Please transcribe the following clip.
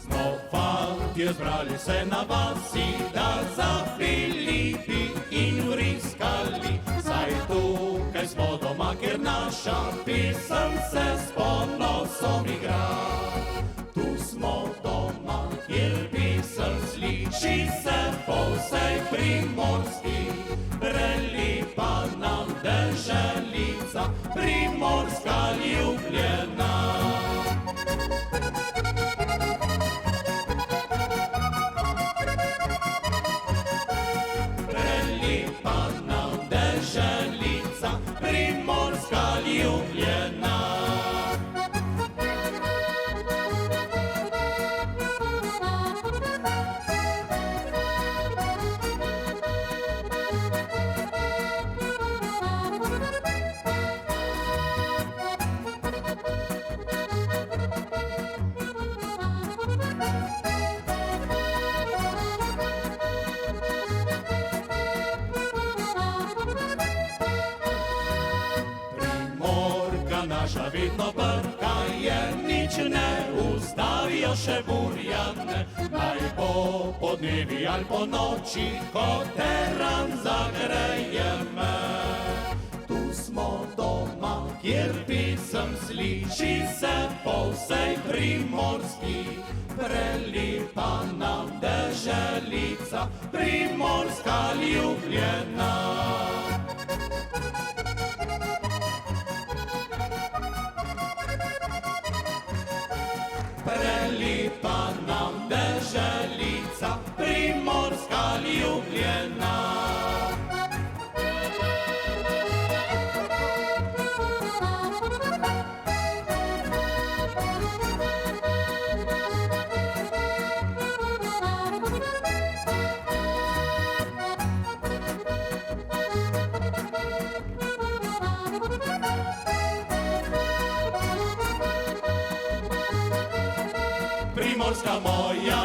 Снова избрали се на вас и да за Филипи и Нурискали. Сай тука smo doma, ker naša pisem se s ponosom igra. Tu smo doma, kjer pisem sliši se po vsej Primorski. Prelipa nam deželica, Primorska ljubljena. Prelipa nam deželica, Primorska ljubljena. Naša vedno brka je, nič ne ustavijo še burjane. Naj bo podnevi ali po noči, ko teran zagreje me. Tu smo doma, kjer pisem sliši se po vsej Primorski. Prelipa nam deželica, Primorska ljubljena. Prelipa nam deželica, Primorska ljubljena. Primorska moja